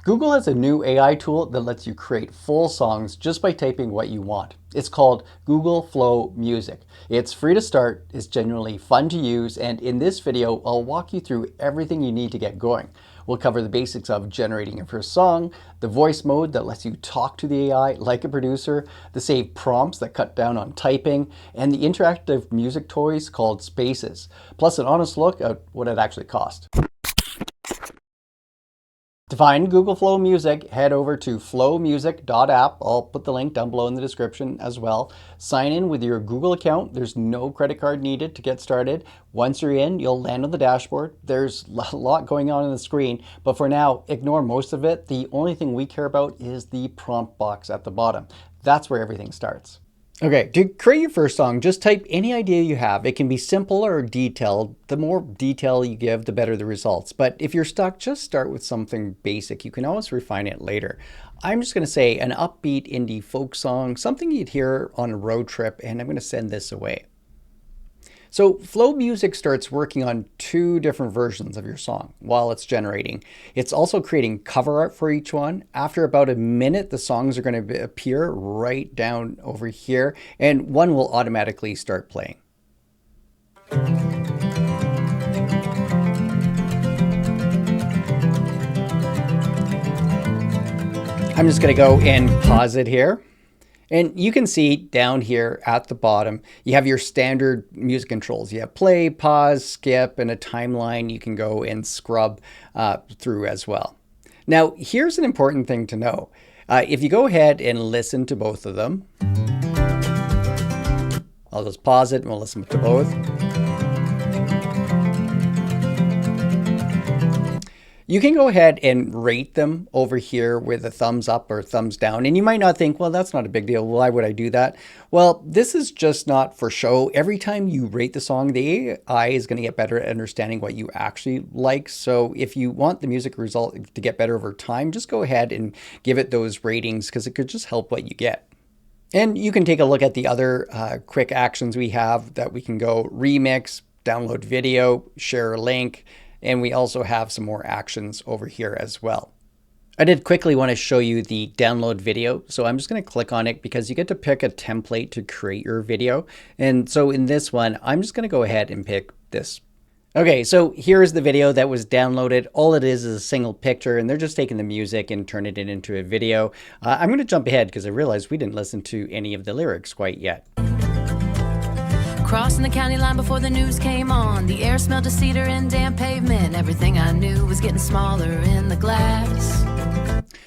Google has a new AI tool that lets you create full songs just by typing what you want. It's called Google Flow Music. It's free to start, it's genuinely fun to use, and in this video, I'll walk you through everything you need to get going. We'll cover the basics of generating your first song, the voice mode that lets you talk to the AI like a producer, the saved prompts that cut down on typing, and the interactive music toys called Spaces, plus an honest look at what it actually costs. To find Google Flow Music, head over to flowmusic.app. I'll put the link down below in the description as well. Sign in with your Google account. There's no credit card needed to get started. Once you're in, you'll land on the dashboard. There's a lot going on the screen, but for now, ignore most of it. The only thing we care about is the prompt box at the bottom. That's where everything starts. Okay, to create your first song, just type any idea you have. It can be simple or detailed. The more detail you give, the better the results. But if you're stuck, just start with something basic. You can always refine it later. I'm just going to say an upbeat indie folk song, something you'd hear on a road trip, and I'm going to send this away. So Flow Music starts working on two different versions of your song while it's generating. It's also creating cover art for each one. After about a minute, the songs are going to appear right down over here, and one will automatically start playing. I'm just going to go and pause it here. And you can see down here at the bottom, you have your standard music controls. You have play, pause, skip, and a timeline you can go and scrub through as well. Now, here's an important thing to know. If you go ahead and listen to both of them, I'll just pause it and we'll listen to both. You can go ahead and rate them over here with a thumbs up or thumbs down. And you might not think, well, that's not a big deal. Why would I do that? Well, this is just not for show. Every time you rate the song, the AI is going to get better at understanding what you actually like. So if you want the music result to get better over time, just go ahead and give it those ratings because it could just help what you get. And you can take a look at the other quick actions we have that we can go remix, download video, share a link, and we also have some more actions over here as well. I did quickly want to show you the download video. So I'm just going to click on it because you get to pick a template to create your video. And so in this one, I'm just going to go ahead and pick this. Okay, so here's the video that was downloaded. All it is a single picture, and they're just taking the music and turning it into a video. I'm going to jump ahead because I realized we didn't listen to any of the lyrics quite yet. Crossing the county line before the news came on. The air smelled of cedar and damp pavement. Everything I knew was getting smaller in the glass.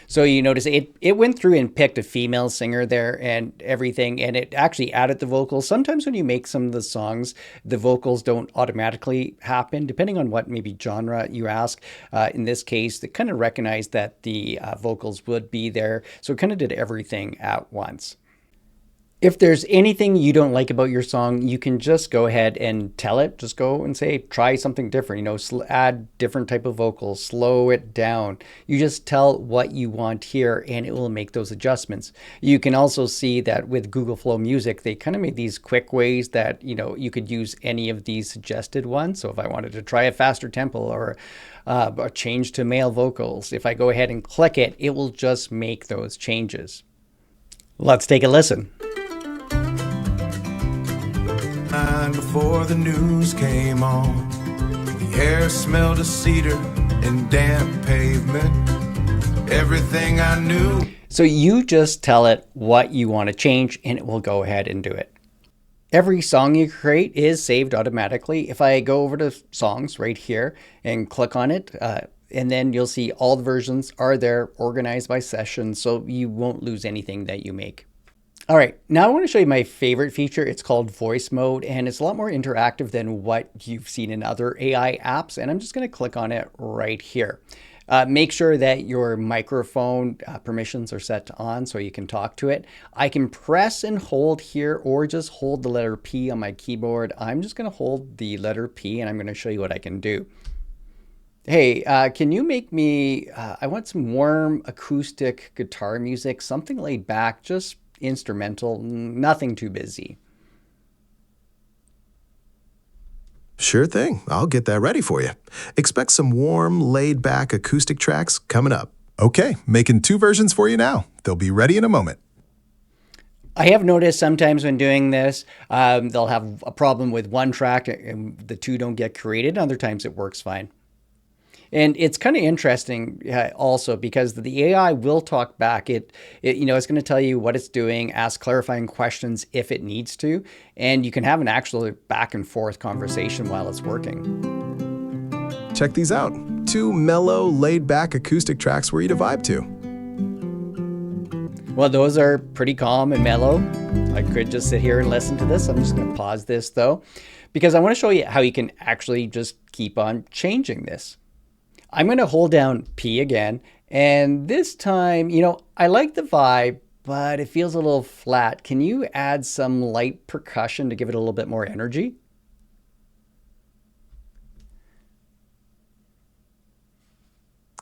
So you notice it went through and picked a female singer there and everything, and it actually added the vocals. Sometimes when you make some of the songs, the vocals don't automatically happen, depending on what maybe genre you ask. In this case, they kind of recognized that the vocals would be there. So it kind of did everything at once. If there's anything you don't like about your song, you can just go ahead and tell it. Just go and say, try something different, add different type of vocals, slow it down. You just tell what you want here and it will make those adjustments. You can also see that with Google Flow Music, they kind of made these quick ways that, you could use any of these suggested ones. So if I wanted to try a faster tempo or a change to male vocals, if I go ahead and click it, it will just make those changes. Let's take a listen. Before the news came on, the air smelled of cedar and damp pavement. Everything I knew. So you just tell it what you want to change and it will go ahead and do it. Every song you create is saved automatically. If I go over to songs right here and click on it, and then you'll see all the versions are there organized by session, so you won't lose anything that you make. All right, now I want to show you my favorite feature. It's called voice mode, and it's a lot more interactive than what you've seen in other AI apps. And I'm just going to click on it right here. Make sure that your microphone permissions are set to on so you can talk to it. I can press and hold here or just hold the letter P on my keyboard. I'm just going to hold the letter P and I'm going to show you what I can do. Hey, can you make me, I want some warm acoustic guitar music, something laid back, just instrumental, nothing too busy. Sure thing. I'll get that ready for you. Expect some warm, laid-back acoustic tracks coming up. Okay, making 2 versions for you now. They'll be ready in a moment. I have noticed sometimes when doing this, they'll have a problem with one track and the two don't get created. Other times it works fine. And it's kind of interesting also because the AI will talk back. It's going to tell you what it's doing, ask clarifying questions if it needs to, and you can have an actual back and forth conversation while it's working. Check these out. 2 mellow, laid-back acoustic tracks for you to vibe to. Well, those are pretty calm and mellow. I could just sit here and listen to this. I'm just going to pause this though, because I want to show you how you can actually just keep on changing this. I'm going to hold down P again. And this time, I like the vibe, but it feels a little flat. Can you add some light percussion to give it a little bit more energy?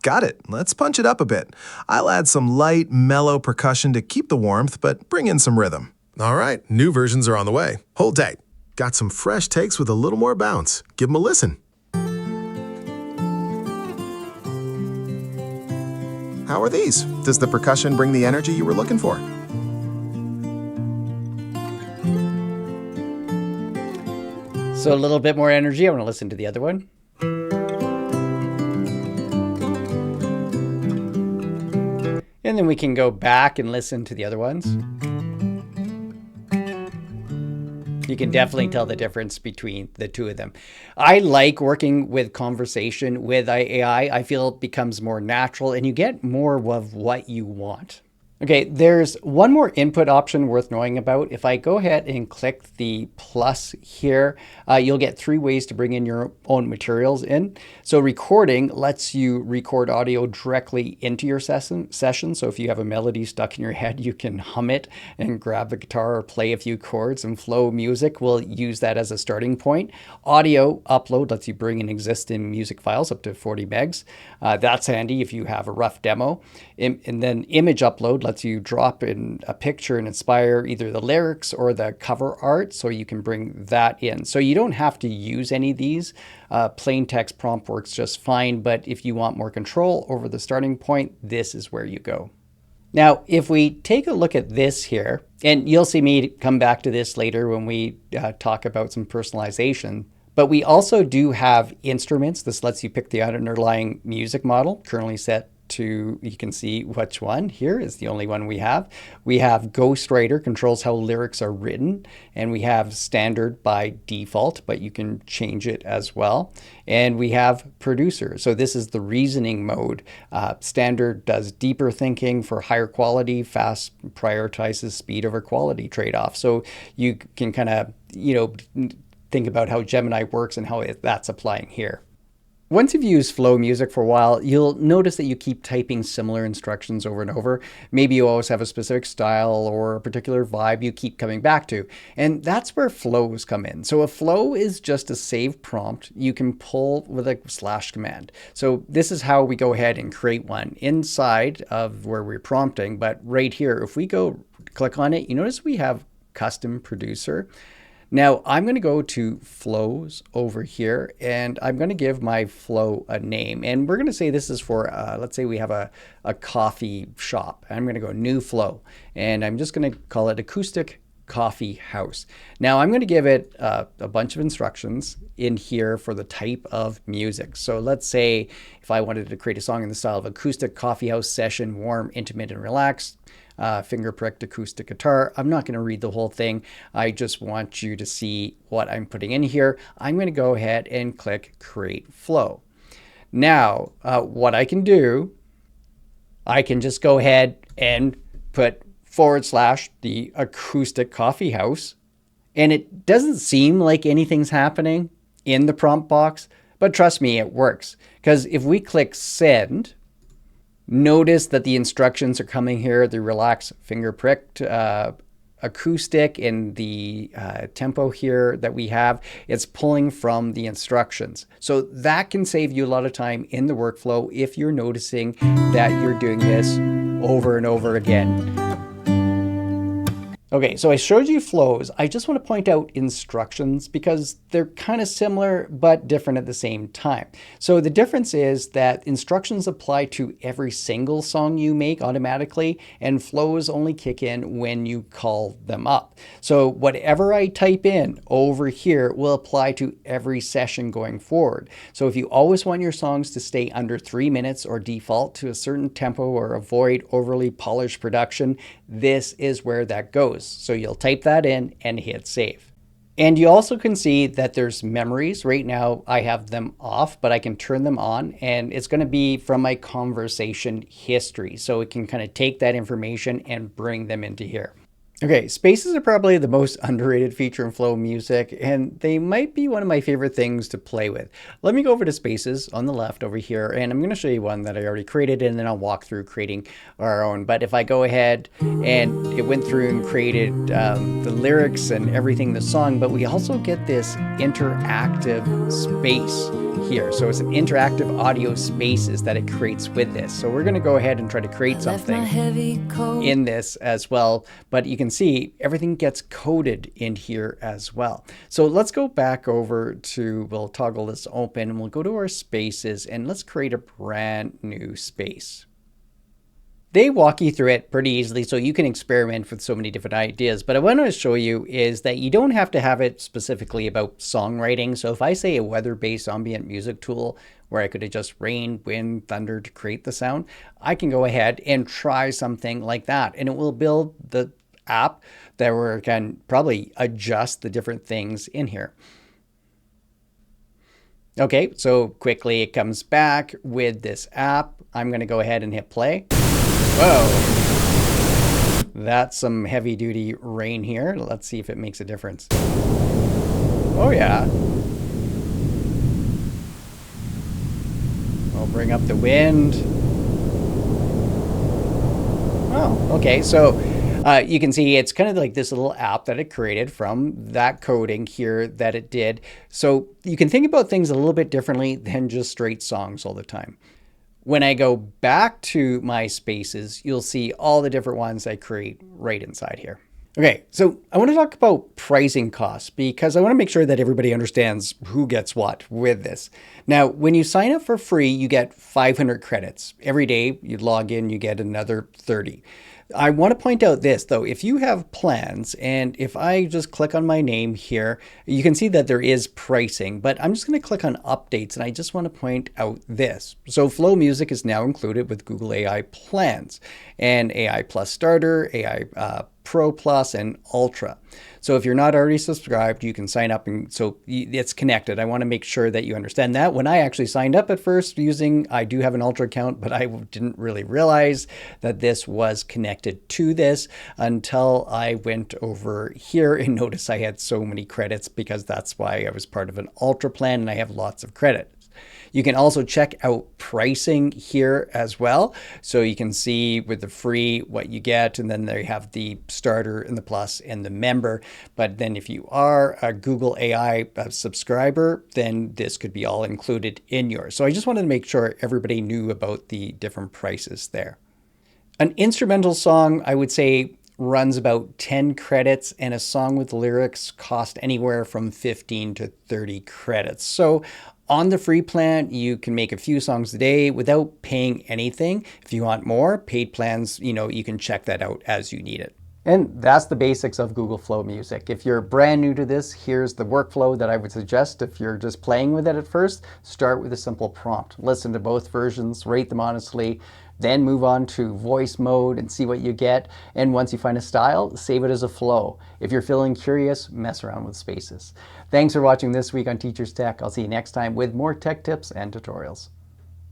Got it. Let's punch it up a bit. I'll add some light, mellow percussion to keep the warmth, but bring in some rhythm. All right, new versions are on the way. Hold tight. Got some fresh takes with a little more bounce. Give them a listen. How are these? Does the percussion bring the energy you were looking for? So a little bit more energy. I want to listen to the other one. And then we can go back and listen to the other ones. You can definitely tell the difference between the two of them. I like working with conversation with AI. I feel it becomes more natural and you get more of what you want. Okay, there's one more input option worth knowing about. If I go ahead and click the plus here, you'll get 3 ways to bring in your own materials in. So recording lets you record audio directly into your session. So if you have a melody stuck in your head, you can hum it and grab the guitar or play a few chords, and Flow Music will use that as a starting point. Audio upload lets you bring in existing music files up to 40 megs. That's handy if you have a rough demo. And then image upload lets you drop in a picture and inspire either the lyrics or the cover art, so you can bring that in. So you don't have to use any of these. Plain text prompt works just fine, but if you want more control over the starting point, this is where you go. Now, if we take a look at this here, and you'll see me come back to this later when we talk about some personalization, but we also do have instruments. This lets you pick the underlying music model, currently set to, you can see which one here is the only one we have. We have ghostwriter, controls how lyrics are written, and we have standard by default, but you can change it as well. And we have producer. So this is the reasoning mode. Standard does deeper thinking for higher quality. Fast prioritizes speed over quality trade-off. So you can kind of, think about how Gemini works and how that's applying here. Once you've used Flow Music for a while, you'll notice that you keep typing similar instructions over and over. Maybe you always have a specific style or a particular vibe you keep coming back to. And that's where flows come in. So a flow is just a saved prompt you can pull with a / command. So this is how we go ahead and create one inside of where we're prompting. But right here, if we go click on it, you notice we have custom producer. Now I'm going to go to flows over here and I'm going to give my flow a name, and we're going to say this is for, let's say we have a coffee shop. I'm going to go new flow and I'm just going to call it acoustic coffee house. Now I'm going to give it a bunch of instructions in here for the type of music. So let's say if I wanted to create a song in the style of acoustic coffee house session, warm, intimate, and relaxed, finger pricked acoustic guitar. I'm not going to read the whole thing. I just want you to see what I'm putting in here. I'm going to go ahead and click create flow. Now, what I can do, I can just go ahead and put / the acoustic coffee house. And it doesn't seem like anything's happening in the prompt box, but trust me, it works. Because if we click send, notice that the instructions are coming here, the relaxed finger pricked acoustic, and the tempo here that we have, it's pulling from the instructions. So that can save you a lot of time in the workflow if you're noticing that you're doing this over and over again. Okay, so I showed you flows. I just want to point out instructions because they're kind of similar but different at the same time. So the difference is that instructions apply to every single song you make automatically, and flows only kick in when you call them up. So whatever I type in over here will apply to every session going forward. So if you always want your songs to stay under 3 minutes or default to a certain tempo or avoid overly polished production, this is where that goes. So you'll type that in and hit save. And you also can see that there's memories. Right now I have them off, but I can turn them on, and it's going to be from my conversation history. So it can kind of take that information and bring them into here. Okay, spaces are probably the most underrated feature in Flow Music, and they might be one of my favorite things to play with. Let me go over to spaces on the left over here, and I'm going to show you one that I already created, and then I'll walk through creating our own. But if I go ahead and it went through and created the lyrics and everything in the song, but we also get this interactive space here. So it's an interactive audio spaces that it creates with this. So we're going to go ahead and try to create something in this as well. But you can see everything gets coded in here as well. So let's go back over to, we'll toggle this open and we'll go to our spaces and let's create a brand new space. They walk you through it pretty easily, so you can experiment with so many different ideas. But what I want to show you is that you don't have to have it specifically about songwriting. So if I say a weather-based ambient music tool where I could adjust rain, wind, thunder to create the sound, I can go ahead and try something like that. And it will build the app that we can probably adjust the different things in here. Okay, so quickly it comes back with this app. I'm going to go ahead and hit play. Whoa, that's some heavy duty rain here. Let's see if it makes a difference. Oh yeah. I'll bring up the wind. Oh, okay. So you can see it's kind of like this little app that it created from that coding here that it did. So you can think about things a little bit differently than just straight songs all the time. When I go back to my spaces, you'll see all the different ones I create right inside here. Okay, so I want to talk about pricing costs because I want to make sure that everybody understands who gets what with this. Now, when you sign up for free, you get 500 credits. Every day you log in, you get another 30. I want to point out this though, if you have plans and if I just click on my name here, you can see that there is pricing, but I'm just going to click on updates and I just want to point out this. So Flow Music is now included with Google AI plans and AI Plus Starter, AI Pro Plus and Ultra. So if you're not already subscribed, you can sign up and so it's connected. I want to make sure that you understand that. When I actually signed up at first I do have an Ultra account, but I didn't really realize that this was connected to this until I went over here and noticed I had so many credits because that's why I was part of an Ultra plan and I have lots of credits. You can also check out pricing here as well. So you can see with the free what you get, and then they have the starter and the plus and the member. But then if you are a Google AI subscriber, then this could be all included in yours. So I just wanted to make sure everybody knew about the different prices there. An instrumental song, I would say, runs about 10 credits, and a song with lyrics cost anywhere from 15 to 30 credits. So on the free plan, you can make a few songs a day without paying anything. If you want more, paid plans, you can check that out as you need it. And that's the basics of Google Flow Music. If you're brand new to this, here's the workflow that I would suggest. If you're just playing with it at first, start with a simple prompt. Listen to both versions, rate them honestly, then move on to voice mode and see what you get. And once you find a style, save it as a flow. If you're feeling curious, mess around with spaces. Thanks for watching this week on Teachers Tech. I'll see you next time with more tech tips and tutorials.